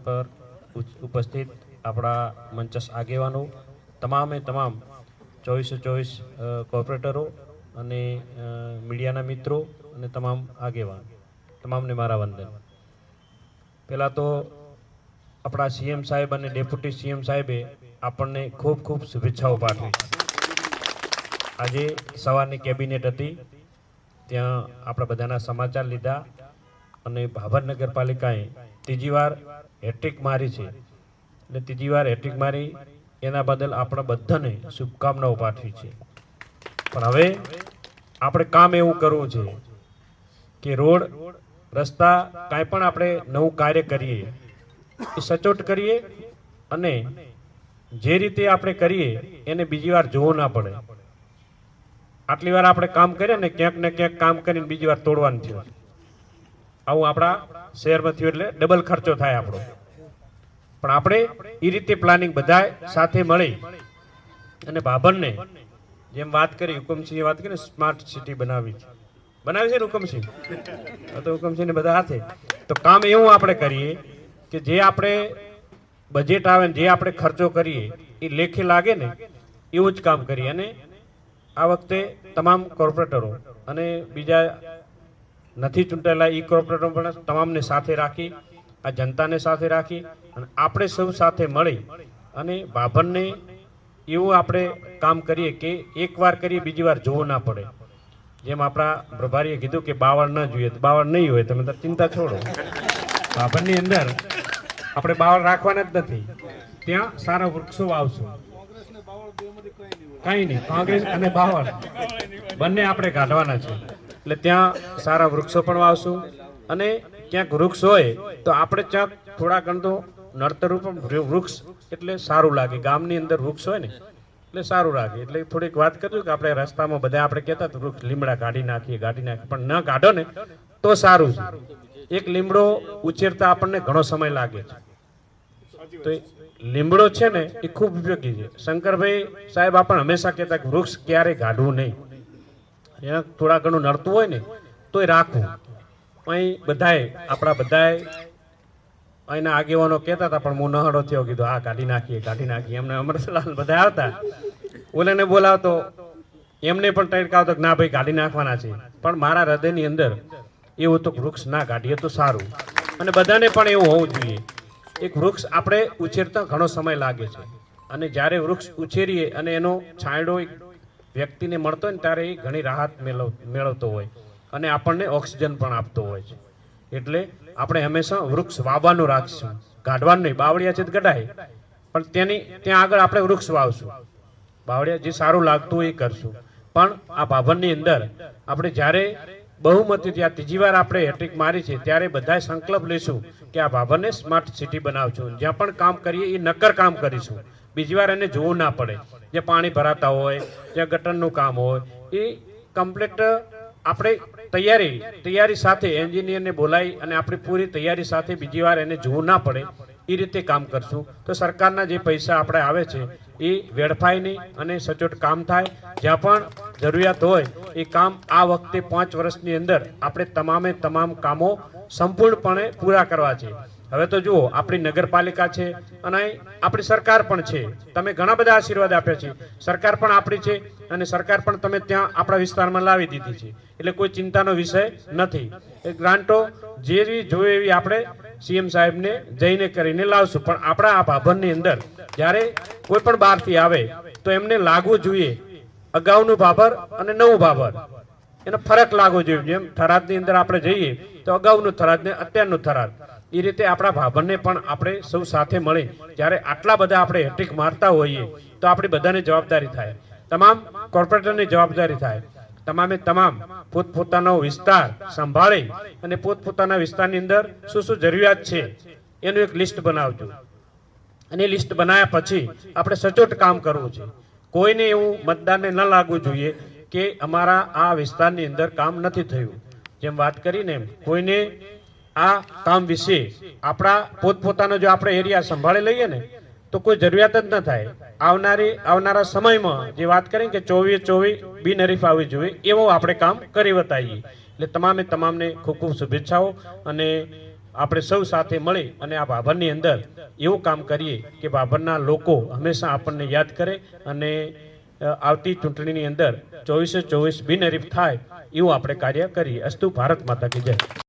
પર ઉપસ્થિત આપણા મંચસ આગેવાનો, તમામે તમામ 24 કોર્પોરેટરો અને મીડિયાના મિત્રો અને તમામ આગેવાન, તમામને મારા વંદન. પહેલાં તો આપણા સીએમ સાહેબ અને ડેપ્યુટી સીએમ સાહેબે આપણને ખૂબ ખૂબ શુભેચ્છાઓ પાઠવી. આજે સવારની કેબિનેટ હતી, ત્યાં આપણા બધાના સમાચાર લીધા અને ભાભર નગરપાલિકાએ ત્રીજી વાર હેટ્રિક મારી છે. એટલે ત્રીજી વાર હેટ્રિક મારી એના બદલ આપણા બધાને શુભકામનાઓ પાઠવી છે. પણ હવે આપણે કામ એવું કરવું છે કે રોડ રસ્તા કાંઈ પણ આપણે નવું કાર્ય કરીએ એ સચોટ કરીએ અને જે રીતે આપણે કરીએ એને બીજી વાર જોવું ના પડે. આટલી વાર આપણે કામ કરીએ ને ક્યાંક કામ કરીને બીજી વાર તોડવાનું થયું. આવું આપણા શહેરમાં થયું એટલે ડબલ ખર્ચો થાય આપણો. પણ આપણે એ રીતે પ્લાનિંગ બધા સાથે મળી અને ભાભરને જેમ વાત કરી, હુકમસિંહે વાત કરી ને સ્માર્ટ સિટી બનાવી છે ને હુકમસિંહ, તો હુકમસિંહને બધા હાથે તો કામ એવું આપણે કરીએ કે જે આપણે બજેટ આવે ને જે આપણે ખર્ચો કરીએ એ લેખે લાગે ને એવું જ કામ કરીએ. અને આ વખતે તમામ કોર્પોરેટરો અને બીજા નથી ચૂંટાયેલા ઈ કોર્પોરેટરો પણ તમામને સાથે રાખી, આ જનતાને સાથે રાખી અને આપણે સૌ સાથે મળી અને ભાભરને એવું આપણે કામ કરીએ કે એકવાર કરીએ બીજી વાર જોવું ના પડે. જેમ આપણા પ્રભારીએ કીધું કે બાવળ ન જોઈએ, તો બાવળ નહીં હોય, તમે તો ચિંતા છોડો. ભાભરની અંદર આપણે બાવળ રાખવાના જ નથી, ત્યાં સારા વૃક્ષો વાવશું. કઈ નહીં, કોંગ્રેસ અને બાવળ બંને આપણે કાઢવાના છે. એટલે ત્યાં સારા વૃક્ષો પણ વાવશું અને ક્યાંક વૃક્ષ હોય તો આપણે ક્યાંક થોડા ઘણ તો નડતરું પણ વૃક્ષ એટલે સારું લાગે. ગામની અંદર વૃક્ષ હોય ને એટલે સારું લાગે. એટલે થોડીક વાત કરજો કે આપણે રસ્તામાં બધા આપણે કહેતા તો વૃક્ષ લીમડા કાઢી નાખીએ, પણ ન કાઢો ને તો સારું છે. એક લીમડો ઉછેરતા આપણને ઘણો સમય લાગે છે. તો લીમડો છે ને એ ખૂબ ઉપયોગી છે. શંકરભાઈ સાહેબ આપણને હંમેશા કહેતા કે વૃક્ષ ક્યારેય કાઢવું નહીં. એના થોડા ઘણું નડતું હોય ને તોય રાખવું. અહીં બધાએ આપણા બધાએ અહીંના આગેવાનો કહેતા હતા, પણ હું નહડો થયો, કીધું હા કાઢી નાખીએ. એમને અમરલાલ બધા આવતા, ઓલાને બોલાવતો, એમને પણ ટડકાવતો કે ના ભાઈ કાઢી નાખવાના છે. પણ મારા હૃદયની અંદર એવું તો વૃક્ષ ના કાઢીએ તો સારું. અને બધાને પણ એવું હોવું જોઈએ. એક વૃક્ષ આપણે ઉછેરતા ઘણો સમય લાગે છે અને જ્યારે વૃક્ષ ઉછેરીએ અને એનો છાંયડો વ્યક્તિને મળતો હોય ને ત્યારે એ ઘણી રાહત મેળવતો હોય અને આપણને ઓક્સિજન પણ આપતો હોય છે. એટલે આપણે હંમેશા વૃક્ષ વાવવાનું રાખશું, કાઢવાનું નહીં. બાવળિયા છે ગઢાય, પણ ત્યાં આગળ આપણે વૃક્ષ વાવશું. બાવળિયા જે સારું લાગતું એ કરશું. પણ આ ભાભરની અંદર આપણે જ્યારે બહુમતીથી આ ત્રીજી વાર આપણે હેટ્રિક મારી છે ત્યારે બધા સંકલ્પ લઈશું કે આ ભાભરને સ્માર્ટ સિટી બનાવશું. જ્યાં પણ કામ કરીએ એ નક્કર કામ કરીશું, બીજી વાર એને જોવું ના પડે. જે પાણી ભરાતા હોય, જ્યાં ગટરનું કામ હોય એ કમ્પ્લીટ આપણે તૈયારી સાથે એન્જિનિયરને બોલાવી અને આપણી પૂરી તૈયારી સાથે બીજી વાર એને જોવું ના પડે એ રીતે કામ કરશું. તો સરકારના જે પૈસા આપણે આવે છે એ વેડફાય નહીં અને સચોટ કામ થાય. જ્યાં પણ જરૂરિયાત હોય એ કામ આ વખતે 5 વર્ષની અંદર આપણે તમામ કામો સંપૂર્ણપણે પૂરા કરવા છે. હવે તો જુઓ, આપણી નગરપાલિકા છે અને આપણી સરકાર પણ છે. તમે ઘણા બધા આશીર્વાદ આપ્યા છે. સરકાર પણ આપણી છે અને સરકાર પણ તમે ત્યાં આપણા વિસ્તારમાં લાવી દીધી છે. એટલે કોઈ ચિંતાનો વિષય નથી. એ ગ્રાન્ટો જેવી જોઈએ એવી આપણે સીએમ સાહેબને જઈને કરીને લાવશું. પણ આપણા આ ભાભરની અંદર જ્યારે કોઈ પણ બહારથી આવે તો એમને લાગવું જોઈએ અગાઉનું ભાભર અને નવું ભાભર, એનો ફરક લાગવો જોઈએ. જેમ થરાદની અંદર આપણે જઈએ તો અગાઉનું થરાદ ને અત્યારનું થરાદ, એ રીતે આપણા ભાભરને પણ આપણે સૌ સાથે મળી જ્યારે આટલા બધા આપણે હેટ્રિક મારતા હોઈએ તો આપણી બધાની જવાબદારી થાય, તમામ કોર્પોરેટરની જવાબદારી થાય. તમામ પોતપોતાનો વિસ્તાર સંભાળી અને પોતપોતાના વિસ્તારની અંદર શું જરૂરિયાત છે એનું એક લિસ્ટ બનાવજો. અને લિસ્ટ બનાવ્યા પછી આપણે સચોટ કામ કરવું છે. કોઈને એવું મતદારને ન લાગવું જોઈએ કે અમારા આ વિસ્તારની અંદર કામ નથી થયું. જેમ વાત કરીને એમ કોઈને આ કામ વિશે આપણા પોતપોતાનો જો આપણે એરિયા સંભાળી લઈએ ને તો કોઈ જરૂરિયાત જ ન થાય. આવનારા સમયમાં જે વાત કરીએ કે 24 બિનહરીફ આવવી જોઈએ એવો આપણે કામ કરી બતાવીએ. એટલે તમામને ખૂબ ખૂબ શુભેચ્છાઓ અને આપણે સૌ સાથે મળી અને આ ભાભરની અંદર એવું કામ કરીએ કે ભાભરના લોકો હંમેશા આપણને યાદ કરે અને આવતી ચૂંટણીની અંદર 24/24 બિનહરીફ થાય એવું આપણે કાર્ય કરીએ. અસ્તુ ભારત માતા કી જય.